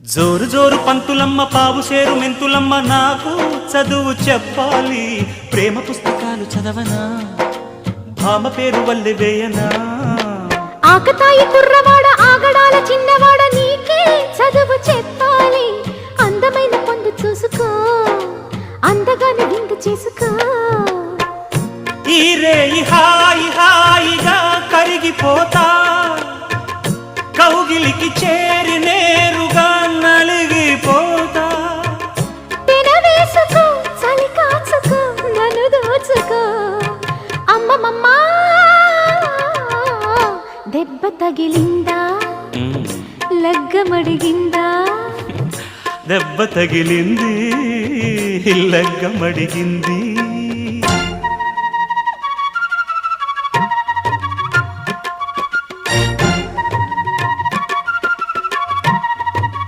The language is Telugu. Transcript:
జోరు జోరు పంతులమ్మ పావు సేరు మెంతులమ్మ నాకు చదువు చెప్పాలి ప్రేమ పుస్తకాలు చదవనా భామ పేరు వల్లె వేయనా ఆకతాయి కుర్రవాడ ఆగడాల చిన్నవాడ నీకే చదువు చెప్పాలి అందమైన పొందు చూసుకో అందగానే విందు చేసుకో ఈ రేయి హాయి హాయిగా కరిగిపోతా కౌగిలికి చేరి నేరుగా నలిగిపోతా తినవేసుకో చలి కాచుకో నన్ను దోచుకో అమ్మమ్మ దెబ్బ తగిలిందా లగ్గమడిగిందా దెబ్బ తగిలింది లగ్గమడిగింది